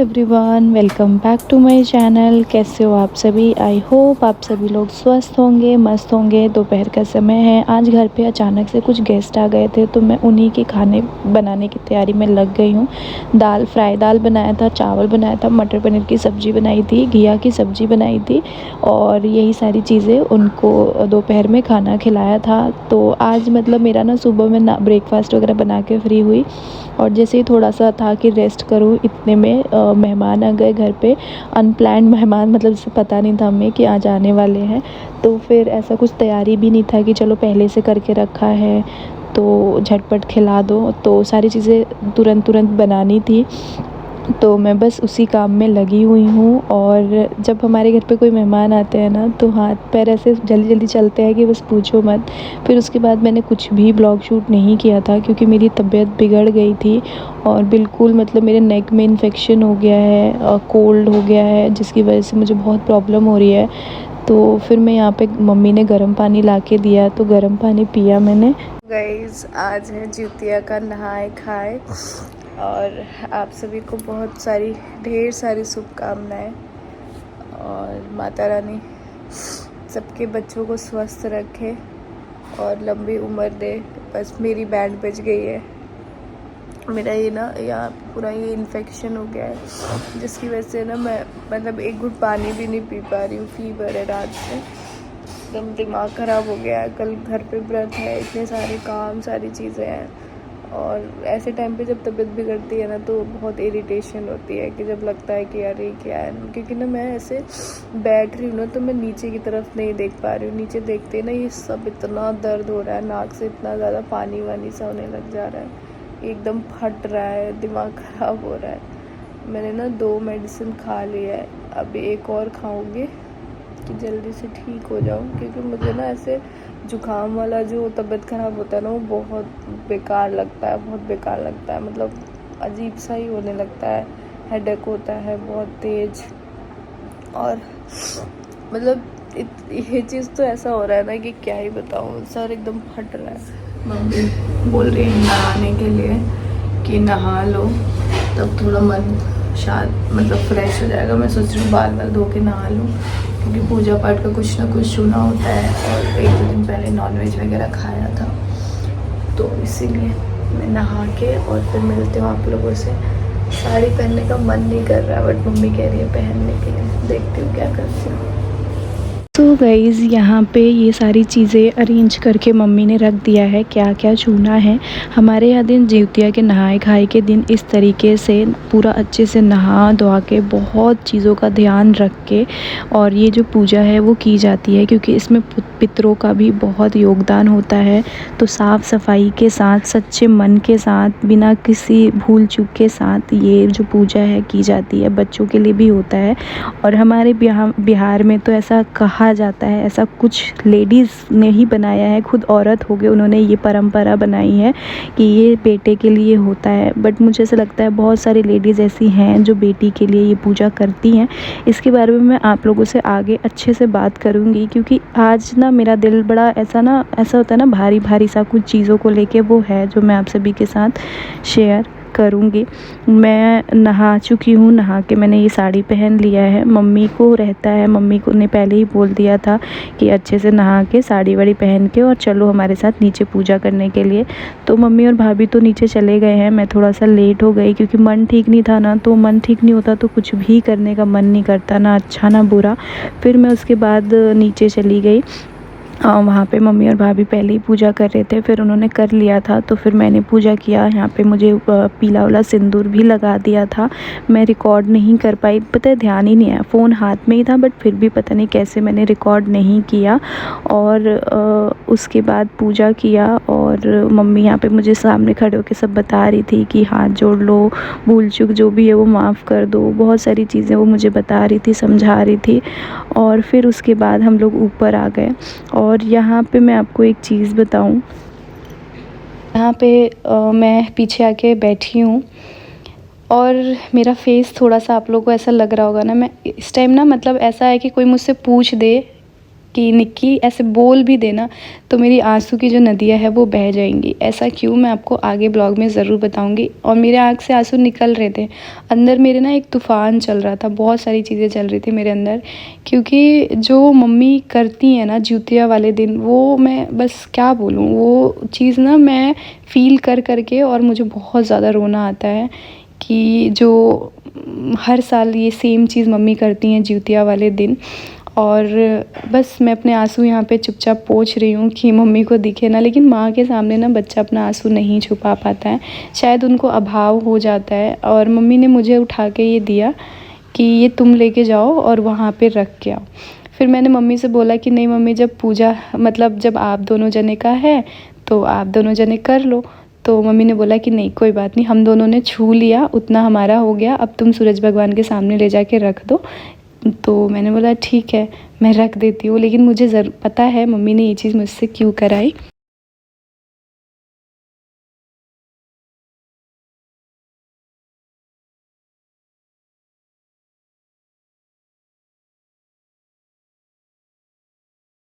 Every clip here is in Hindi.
Everyone, welcome back to my channel. कैसे हो आप सभी? आई होप आप सभी लोग स्वस्थ होंगे, मस्त होंगे। दोपहर का समय है। आज घर पे अचानक से कुछ गेस्ट आ गए थे, तो मैं उन्हीं के खाने बनाने की तैयारी में लग गई हूँ। फ्राई दाल बनाया था, चावल बनाया था, मटर पनीर की सब्ज़ी बनाई थी, घिया की सब्ज़ी बनाई थी और यही सारी चीज़ें उनको दोपहर में खाना खिलाया था। तो आज मतलब मेरा ना सुबह में ना ब्रेकफास्ट वगैरह बना के फ्री हुई और जैसे ही थोड़ा सा था कि रेस्ट करूँ, इतने में मेहमान आ गए घर पे। अनप्लैन्ड मेहमान, मतलब जैसे पता नहीं था हमें कि आज आने वाले हैं। तो फिर ऐसा कुछ तैयारी भी नहीं था कि चलो पहले से करके रखा है तो झटपट खिला दो, तो सारी चीज़ें तुरंत तुरंत बनानी थी। तो मैं बस उसी काम में लगी हुई हूँ। और जब हमारे घर पे कोई मेहमान आते हैं ना, तो हाथ पैर ऐसे जल्दी जल्दी चलते हैं कि बस पूछो मत। फिर उसके बाद मैंने कुछ भी ब्लॉग शूट नहीं किया था क्योंकि मेरी तबीयत बिगड़ गई थी और बिल्कुल मतलब मेरे नेक में इन्फेक्शन हो गया है, कोल्ड हो गया है, जिसकी वजह से मुझे बहुत प्रॉब्लम हो रही है। तो फिर मैं यहाँ पे मम्मी ने गर्म पानी ला के दिया तो गर्म पानी पिया मैंने। गाइस, आज है जितिया का नहाए खाए और आप सभी को बहुत सारी ढेर सारी शुभकामनाएं और माता रानी सबके बच्चों को स्वस्थ रखे और लंबी उम्र दे। बस मेरी बैंड बज गई है। मेरा ये ना यहाँ पूरा ये इन्फेक्शन हो गया है, जिसकी वजह से ना मैं मतलब एक घुट पानी भी नहीं पी पा रही हूँ। फीवर है रात से, एकदम दिमाग ख़राब हो गया है। कल घर पे व्रत है, इतने सारे काम, सारी चीज़ें हैं और ऐसे टाइम पे जब तबीयत बिगड़ती है ना तो बहुत इरिटेशन होती है कि जब लगता है कि यार ये क्या है। क्योंकि ना मैं ऐसे बैठ रही हूँ ना तो मैं नीचे की तरफ नहीं देख पा रही हूँ। नीचे देखते ही ना ये सब इतना दर्द हो रहा है, नाक से इतना ज़्यादा पानी वानी सा होने लग जा रहा है, एकदम फट रहा है, दिमाग ख़राब हो रहा है। मैंने ना 2 मेडिसिन खा लिया है, अभी एक और खाऊंगी कि जल्दी से ठीक हो जाऊँ। क्योंकि मुझे ना ऐसे जुकाम वाला जो तबीयत ख़राब होता है ना वो बहुत बेकार लगता है, बहुत बेकार लगता है। मतलब अजीब सा ही होने लगता है, हेडेक होता है बहुत तेज़। और मतलब ये चीज़ तो ऐसा हो रहा है ना कि क्या ही बताऊँ, सर एकदम फट रहा है। मम्मी बोल रही है नहाने के लिए कि नहा लो तब थोड़ा मन शांत मतलब फ्रेश हो जाएगा। मैं सोच रही हूँ बाल धो के नहा लूँ क्योंकि पूजा पाठ का कुछ ना कुछ छूना होता है और 1-2 दिन पहले नॉनवेज वगैरह खाया था, तो इसीलिए मैं नहा के और फिर मिलती हूँ आप लोगों से। साड़ी पहनने का मन नहीं कर रहा बट मम्मी कह रही है पहनने के लिए, देखती हूँ क्या करती हूँ। तो गाइज़, यहाँ पे ये सारी चीज़ें अरेंज करके मम्मी ने रख दिया है, क्या क्या छूना है। हमारे यहाँ दिन जिउतिया के नहाए खाए के दिन इस तरीके से पूरा अच्छे से नहा धोआ के बहुत चीज़ों का ध्यान रख के और ये जो पूजा है वो की जाती है क्योंकि इसमें पितरों का भी बहुत योगदान होता है। तो साफ़ सफाई के साथ, सच्चे मन के साथ, बिना किसी भूल चूक के साथ ये जो पूजा है की जाती है। बच्चों के लिए भी होता है और हमारे बिहार में तो ऐसा कहा जाता है, ऐसा कुछ लेडीज़ ने ही बनाया है, खुद औरत हो गए उन्होंने ये परंपरा बनाई है कि ये बेटे के लिए होता है। बट मुझे ऐसा लगता है बहुत सारी लेडीज़ ऐसी हैं जो बेटी के लिए ये पूजा करती हैं। इसके बारे में मैं आप लोगों से आगे अच्छे से बात करूँगी क्योंकि आज ना मेरा दिल बड़ा ऐसा होता है ना, भारी भारी सा कुछ चीज़ों को लेके वो है जो मैं आप सभी के साथ शेयर करूँगी। मैं नहा चुकी हूँ, नहा के मैंने ये साड़ी पहन लिया है। मम्मी को रहता है, मम्मी को ने पहले ही बोल दिया था कि अच्छे से नहा के साड़ी वाड़ी पहन के और चलो हमारे साथ नीचे पूजा करने के लिए। तो मम्मी और भाभी तो नीचे चले गए हैं, मैं थोड़ा सा लेट हो गई क्योंकि मन ठीक नहीं था ना, तो मन ठीक नहीं होता तो कुछ भी करने का मन नहीं करता, ना अच्छा ना बुरा। फिर मैं उसके बाद नीचे चली गई। वहाँ पे मम्मी और भाभी पहले ही पूजा कर रहे थे, फिर उन्होंने कर लिया था तो फिर मैंने पूजा किया। यहाँ पे मुझे पीला वाला सिंदूर भी लगा दिया था। मैं रिकॉर्ड नहीं कर पाई, पता है ध्यान ही नहीं आया, फ़ोन हाथ में ही था बट फिर भी पता नहीं कैसे मैंने रिकॉर्ड नहीं किया। और उसके बाद पूजा किया और मम्मी यहाँ पे मुझे सामने खड़े होकर सब बता रही थी कि हाथ जोड़ लो, भूल चूक जो भी है वो माफ़ कर दो, बहुत सारी चीज़ें वो मुझे बता रही थी, समझा रही थी। और फिर उसके बाद हम लोग ऊपर आ गए। और यहाँ पे मैं आपको एक चीज़ बताऊँ, यहाँ पे मैं पीछे आके बैठी हूँ और मेरा फेस थोड़ा सा आप लोगों को ऐसा लग रहा होगा ना, मैं इस टाइम ना मतलब ऐसा है कि कोई मुझसे पूछ दे कि निक्की ऐसे बोल भी देना तो मेरी आंसू की जो नदियाँ है वो बह जाएंगी। ऐसा क्यों, मैं आपको आगे ब्लॉग में ज़रूर बताऊंगी। और मेरे आँख से आंसू निकल रहे थे, अंदर मेरे ना एक तूफ़ान चल रहा था, बहुत सारी चीज़ें चल रही थी मेरे अंदर। क्योंकि जो मम्मी करती हैं ना जिउतिया वाले दिन, वो मैं बस क्या बोलूँ, वो चीज़ ना मैं फ़ील कर करके और मुझे बहुत ज़्यादा रोना आता है कि जो हर साल ये सेम चीज़ मम्मी करती हैं जिउतिया वाले दिन। और बस मैं अपने आंसू यहाँ पे चुपचाप पोंछ रही हूँ कि मम्मी को दिखे ना। लेकिन माँ के सामने ना बच्चा अपना आंसू नहीं छुपा पाता है, शायद उनको अभाव हो जाता है। और मम्मी ने मुझे उठा के ये दिया कि ये तुम लेके जाओ और वहाँ पे रख के आओ। फिर मैंने मम्मी से बोला कि नहीं मम्मी, जब पूजा मतलब जब आप दोनों जने का है तो आप दोनों जने कर लो। तो मम्मी ने बोला कि नहीं कोई बात नहीं, हम दोनों ने छू लिया, उतना हमारा हो गया, अब तुम सूरज भगवान के सामने ले जाके रख दो। तो मैंने बोला ठीक है, मैं रख देती हूँ। लेकिन मुझे ज़रूर पता है मम्मी ने ये चीज़ मुझसे क्यों कराई।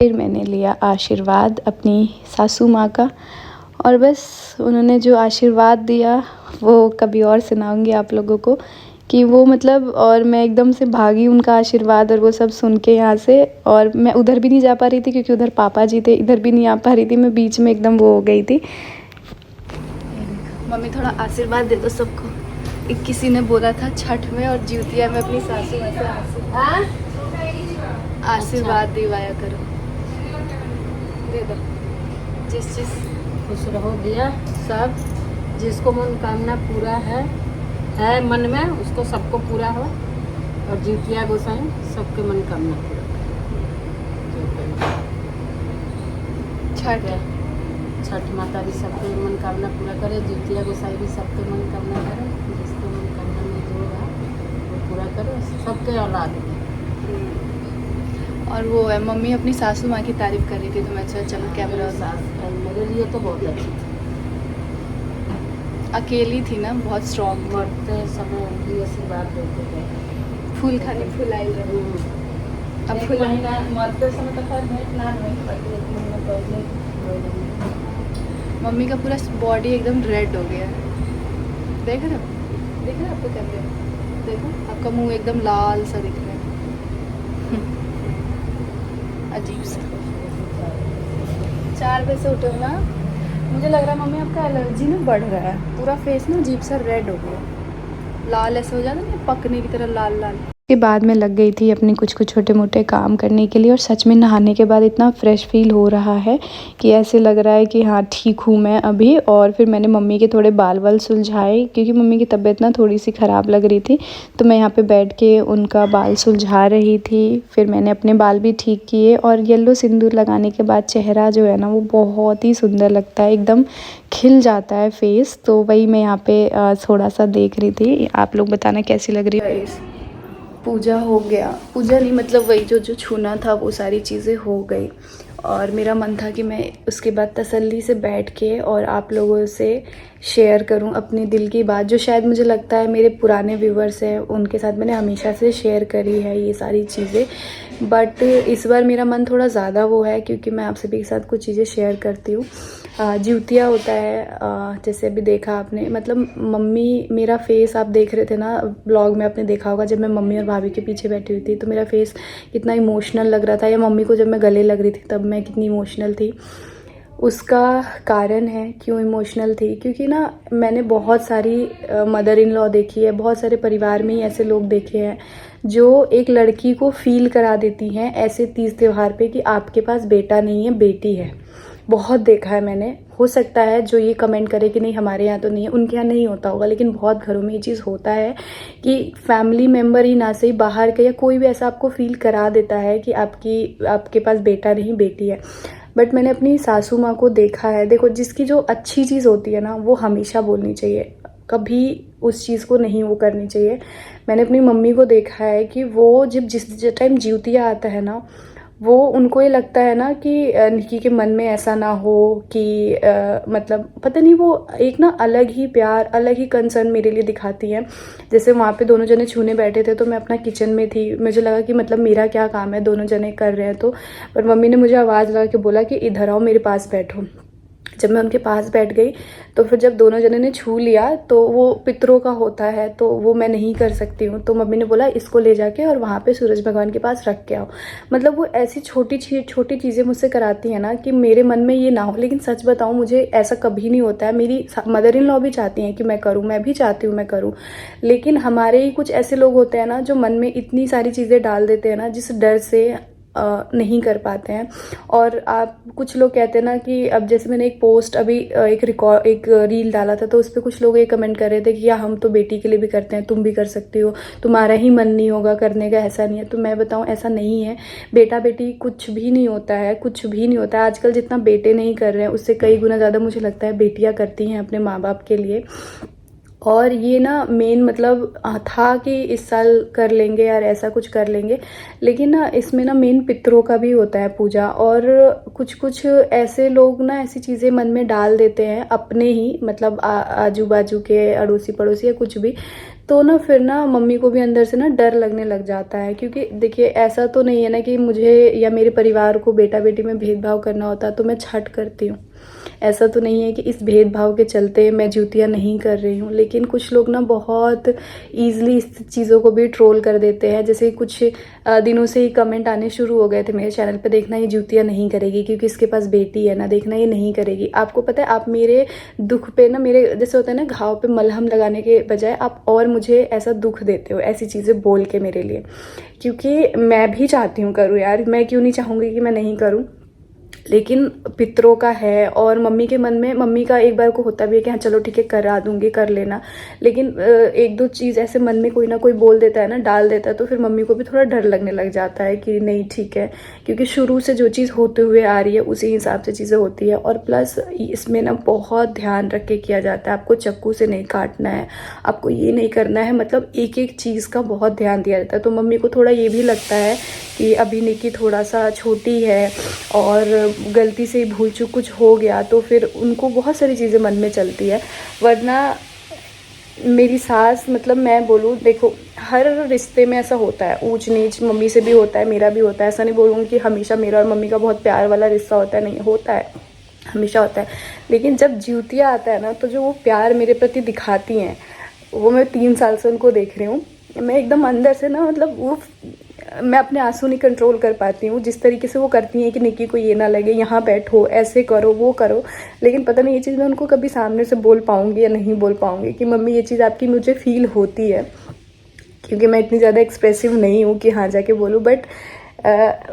फिर मैंने लिया आशीर्वाद अपनी सासू माँ का, और बस उन्होंने जो आशीर्वाद दिया वो कभी और सुनाऊंगी आप लोगों को कि वो मतलब। और मैं एकदम से भागी उनका आशीर्वाद और वो सब सुन के यहाँ से। और मैं उधर भी नहीं जा पा रही थी क्योंकि उधर पापा जी थे, इधर भी नहीं आ पा रही थी, मैं बीच में एकदम वो हो गई थी। मम्मी थोड़ा आशीर्वाद दे दो सबको। किसी ने बोला था छठ में और जिउतिया में अपनी सासू माँ से आशीर्वाद दिवाया करो। दे दो। जिस खुश रहो दिया सब, जिसको मनोकामना पूरा है मन में, उसको सबको पूरा हो। और जिउतिया गोसाई सबके मनोकामना पूरा करे। छठ माता भी सबके मनोकामना पूरा करे, जिउतिया गोसाई भी सबके मनोकामना करे, जिसको मनोकामना में जो रहा वो पूरा करे, सबके औलाद में। और वो है मम्मी अपनी सासू माँ की तारीफ कर रही थी, तो मैं चलो कैमरा। मेरे लिए तो बहुत अच्छी थी, अकेली थी ना, बहुत स्ट्रॉन्ग। मरते समय भी आशीर्वाद देते थे, फूल खाने फूल आई रहे। अब एक फूल महीना मरते समय तो खैर भेंट ना हुई, पहले एक महीना पहले मम्मी का पूरा बॉडी एकदम रेड हो गया है, देख रहे हो? देख रहे हो आपको कैमरे में? देखो आपका मुंह एकदम लाल सा दिख रहा है। अजीब सा। 4 बजे से उठे हो ना, मुझे लग रहा है मम्मी आपका एलर्जी ना बढ़ रहा है, पूरा फेस ना अजीब सा रेड हो गया, लाल ऐसे हो जाता है ना, पकने की तरह लाल लाल। के बाद मैं लग गई थी अपने कुछ कुछ छोटे मोटे काम करने के लिए। और सच में नहाने के बाद इतना फ्रेश फील हो रहा है कि ऐसे लग रहा है कि हाँ ठीक हूँ मैं अभी। और फिर मैंने मम्मी के थोड़े बाल वाल सुलझाए क्योंकि मम्मी की तबीयत ना थोड़ी सी ख़राब लग रही थी, तो मैं यहाँ पे बैठ के उनका बाल सुलझा रही थी। फिर मैंने अपने बाल भी ठीक किए। और येलो सिंदूर लगाने के बाद चेहरा जो है ना वो बहुत ही सुंदर लगता है, एकदम खिल जाता है फेस। तो वही मैं यहाँ पे थोड़ा सा देख रही थी, आप लोग बताना कैसी लग रही है। पूजा हो गया, पूजा नहीं मतलब वही जो जो छूना था वो सारी चीज़ें हो गई। और मेरा मन था कि मैं उसके बाद तसल्ली से बैठ के और आप लोगों से शेयर करूं अपने दिल की बात, जो शायद मुझे लगता है मेरे पुराने व्यूवर्स हैं उनके साथ मैंने हमेशा से शेयर करी है ये सारी चीज़ें। बट इस बार मेरा मन थोड़ा ज़्यादा वो है क्योंकि मैं आप सभी के साथ कुछ चीज़ें शेयर करती हूँ। जिउतिया होता है, जैसे अभी देखा आपने, मतलब मम्मी मेरा फेस आप देख रहे थे ना ब्लॉग में, आपने देखा होगा जब मैं मम्मी और भाभी के पीछे बैठी हुई थी तो मेरा फेस कितना इमोशनल लग रहा था, या मम्मी को जब मैं गले लग रही थी तब मैं कितनी इमोशनल थी। उसका कारण है क्यों इमोशनल थी, क्योंकि ना मैंने बहुत सारी मदर इन लॉ देखी है, बहुत सारे परिवार में ही ऐसे लोग देखे हैं जो एक लड़की को फील करा देती हैं ऐसे तीज त्यौहार पे कि आपके पास बेटा नहीं है बेटी है। बहुत देखा है मैंने। हो सकता है जो ये कमेंट करे कि नहीं हमारे यहाँ तो नहीं है, उनके यहाँ नहीं होता होगा, लेकिन बहुत घरों में ये चीज़ होता है कि फैमिली मेम्बर ही ना सही बाहर का या कोई भी ऐसा आपको फील करा देता है कि आपके पास बेटा नहीं बेटी है। बट मैंने अपनी सासू माँ को देखा है, देखो जिसकी जो अच्छी चीज़ होती है ना वो हमेशा बोलनी चाहिए, कभी उस चीज़ को नहीं वो करनी चाहिए। मैंने अपनी मम्मी को देखा है कि वो जब जिस टाइम जिउतिया आता है ना वो उनको ये लगता है ना कि निकी के मन में ऐसा ना हो कि मतलब पता नहीं, वो एक ना अलग ही प्यार, अलग ही कंसर्न मेरे लिए दिखाती हैं। जैसे वहाँ पे दोनों जने छूने बैठे थे तो मैं अपना किचन में थी, मुझे लगा कि मतलब मेरा क्या काम है, दोनों जने कर रहे हैं तो, पर मम्मी ने मुझे आवाज़ लगा के बोला कि इधर आओ मेरे पास बैठो। जब मैं उनके पास बैठ गई तो फिर जब दोनों जने ने छू लिया तो वो पितरों का होता है तो वो मैं नहीं कर सकती हूँ, तो मम्मी ने बोला इसको ले जाके और वहाँ पे सूरज भगवान के पास रख के आओ। मतलब वो ऐसी छोटी चीज़ें मुझसे कराती हैं ना कि मेरे मन में ये ना हो, लेकिन सच बताऊँ मुझे ऐसा कभी नहीं होता है। मेरी मदर इन लॉ भी चाहती हैं कि मैं करूँ, मैं भी चाहती हूँ मैं करूँ, लेकिन हमारे ही कुछ ऐसे लोग होते हैं ना जो मन में इतनी सारी चीज़ें डाल देते हैं ना जिस डर से नहीं कर पाते हैं। और आप कुछ लोग कहते हैं ना कि अब जैसे मैंने एक पोस्ट अभी एक रील डाला था तो उस पर कुछ लोग ये कमेंट कर रहे थे कि या हम तो बेटी के लिए भी करते हैं, तुम भी कर सकती हो, तुम्हारा ही मन नहीं होगा करने का, ऐसा नहीं है। तो मैं बताऊं ऐसा नहीं है, बेटा बेटी कुछ भी नहीं होता है, कुछ भी नहीं होता है। आजकल जितना बेटे नहीं कर रहे हैं उससे कई गुना ज़्यादा मुझे लगता है बेटियाँ करती हैं अपने माँ बाप के लिए। और ये ना मेन मतलब था कि इस साल कर लेंगे यार, ऐसा कुछ कर लेंगे, लेकिन ना इसमें ना मेन पितरों का भी होता है पूजा। और कुछ कुछ ऐसे लोग ना ऐसी चीज़ें मन में डाल देते हैं अपने ही, मतलब आजू बाजू के अड़ोसी पड़ोसी या कुछ भी, तो ना फिर ना मम्मी को भी अंदर से ना डर लगने लग जाता है। क्योंकि देखिए ऐसा तो नहीं है ना कि मुझे या मेरे परिवार को बेटा बेटी में भेदभाव करना होता तो मैं छठ करती हूँ, ऐसा तो नहीं है कि इस भेदभाव के चलते मैं ज्योतियाँ नहीं कर रही हूँ। लेकिन कुछ लोग ना बहुत ईजिली इस चीज़ों को भी ट्रोल कर देते हैं। जैसे कुछ दिनों से ही कमेंट आने शुरू हो गए थे मेरे चैनल पे, देखना ये ज्योतियाँ नहीं करेगी क्योंकि इसके पास बेटी है ना, देखना ये नहीं करेगी। आपको पता है आप मेरे दुख पे ना, मेरे जैसे होता है ना घाव पे मलहम लगाने के बजाय आप और मुझे ऐसा दुख देते हो ऐसी चीज़ें बोल के मेरे लिए, क्योंकि मैं भी चाहती हूँ करूँ यार, मैं क्यों नहीं चाहूँगी कि मैं नहीं करूँ, लेकिन पितरों का है। और मम्मी के मन में, मम्मी का एक बार को होता भी है कि हाँ चलो ठीक है करा दूंगी, कर लेना, लेकिन एक दो चीज़ ऐसे मन में कोई ना कोई बोल देता है ना, डाल देता है, तो फिर मम्मी को भी थोड़ा डर लगने लग जाता है कि नहीं ठीक है, क्योंकि शुरू से जो चीज़ होते हुए आ रही है उसी हिसाब से चीज़ें होती है। और प्लस इसमें ना बहुत ध्यान रख के किया जाता है, आपको चाकू से नहीं काटना है, आपको ये नहीं करना है, मतलब एक एक चीज़ का बहुत ध्यान दिया जाता है। तो मम्मी को थोड़ा ये भी लगता है कि अभी निकी थोड़ा सा छोटी है और गलती से भूल चूक कुछ हो गया तो फिर उनको बहुत सारी चीज़ें मन में चलती है। वरना मेरी सास, मतलब मैं बोलूँ, देखो हर रिश्ते में ऐसा होता है, ऊंच नीच मम्मी से भी होता है, मेरा भी होता है। ऐसा नहीं बोलूँगी कि हमेशा मेरा और मम्मी का बहुत प्यार वाला रिश्ता होता है, नहीं होता है, हमेशा होता है। लेकिन जब ज्योतियाँ आता है ना तो जो वो प्यार मेरे प्रति दिखाती हैं, वो मैं 3 साल से उनको देख रही हूँ, मैं एकदम अंदर से ना, मतलब वो मैं अपने आंसू नहीं कंट्रोल कर पाती हूँ। जिस तरीके से वो करती हैं कि निकी को ये ना लगे, यहाँ बैठो, ऐसे करो, वो करो, लेकिन पता नहीं ये चीज़ मैं उनको कभी सामने से बोल पाऊँगी या नहीं बोल पाऊँगी कि मम्मी ये चीज़ आपकी मुझे फील होती है, क्योंकि मैं इतनी ज़्यादा एक्सप्रेसिव नहीं हूँ कि हाँ जाके बोलूँ। बट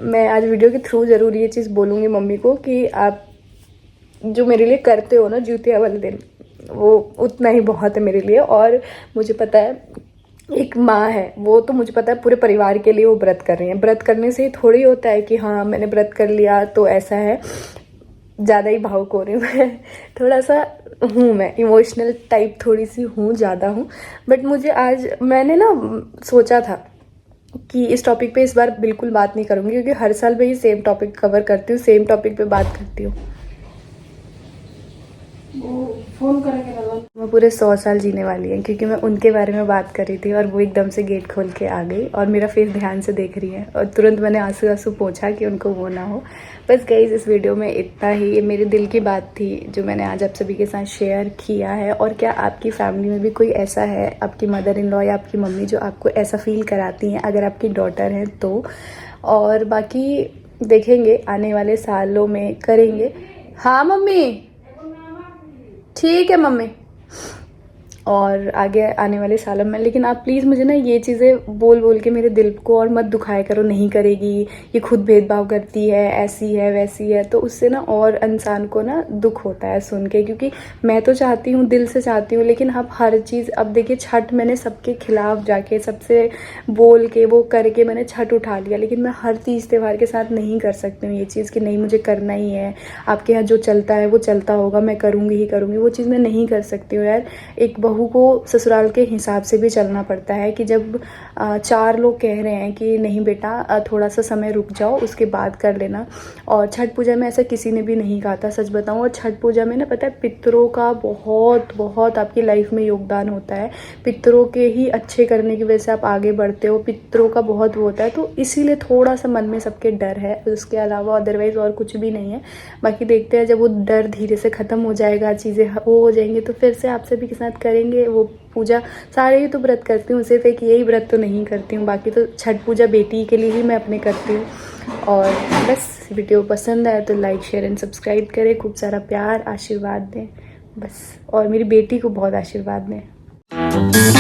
मैं आज वीडियो के थ्रू ज़रूर ये चीज़ बोलूँगी मम्मी को कि आप जो मेरे लिए करते हो ना ज्योतिया वाले दिन, वो उतना ही बहुत है मेरे लिए। और मुझे पता है एक माँ है, वो तो मुझे पता है पूरे परिवार के लिए वो व्रत कर रही हैं। व्रत करने से ही थोड़ी होता है कि हाँ मैंने व्रत कर लिया तो ऐसा है, ज़्यादा ही भावुक हो रही हूँ मैं थोड़ा सा हूँ, मैं इमोशनल टाइप थोड़ी सी हूँ, ज़्यादा हूँ। बट मुझे आज मैंने ना सोचा था कि इस टॉपिक पे इस बार बिल्कुल बात नहीं करूँगी, क्योंकि हर साल मैं ये सेम टॉपिक कवर करती हूँ, सेम टॉपिक पे बात करती हूँ। फोन करके वो पूरे 100 साल जीने वाली हैं, क्योंकि मैं उनके बारे में बात कर रही थी और वो एकदम से गेट खोल के आ गई और मेरा फेस ध्यान से देख रही है और तुरंत मैंने आंसू आंसू पोंछा कि उनको वो ना हो। बस गाइस इस वीडियो में इतना ही, ये मेरे दिल की बात थी जो मैंने आज आप सभी के साथ शेयर किया है। और क्या आपकी फैमिली में भी कोई ऐसा है, आपकी मदर इन लॉ या आपकी मम्मी, जो आपको ऐसा फील कराती हैं, अगर आपकी डॉटर है तो। और बाकी देखेंगे आने वाले सालों में करेंगे। हाँ मम्मी, ठीक है मम्मी। और आगे आने वाले सालों में, लेकिन आप प्लीज़ मुझे ना ये चीज़ें बोल बोल के मेरे दिल को और मत दुखाया करो, नहीं करेगी, ये खुद भेदभाव करती है, ऐसी है वैसी है, तो उससे ना और इंसान को ना दुख होता है सुन के। क्योंकि मैं तो चाहती हूँ, दिल से चाहती हूँ, लेकिन अब हर चीज़, अब देखिए छठ मैंने सबके खिलाफ जाके, सबसे बोल के वो करके मैंने छठ उठा लिया, लेकिन मैं हर तीज त्यौहार के साथ नहीं कर सकती हूँ ये चीज़ कि नहीं मुझे करना ही है, आपके यहाँ जो चलता है वो चलता होगा, मैं करूँगी ही करूँगी, वो चीज़ मैं नहीं कर सकती हूँ यार। एक बहू को ससुराल के हिसाब से भी चलना पड़ता है कि जब 4 लोग कह रहे हैं कि नहीं बेटा थोड़ा सा समय रुक जाओ, उसके बाद कर लेना। और छठ पूजा में ऐसा किसी ने भी नहीं कहा था, सच बताऊं। और छठ पूजा में ना पता है पितरों का बहुत बहुत आपकी लाइफ में योगदान होता है। पितरों के ही अच्छे करने की वजह से आप आगे बढ़ते हो, पितरों का बहुत वो होता है। तो इसीलिए थोड़ा सा मन में सबके डर है, उसके अलावा अदरवाइज़ और कुछ भी नहीं है। बाकी देखते हैं जब वो डर धीरे से ख़त्म हो जाएगा, चीज़ें वो हो जाएंगी तो फिर से आप सभी के साथ करेंगे वो पूजा। सारे ही तो व्रत करती हूँ, सिर्फ एक यही व्रत तो नहीं करती हूँ। बाकी तो छठ पूजा बेटी के लिए ही मैं अपने करती हूँ। और बस वीडियो पसंद आए तो लाइक शेयर एंड सब्सक्राइब करें, खूब सारा प्यार आशीर्वाद दें बस, और मेरी बेटी को बहुत आशीर्वाद दें।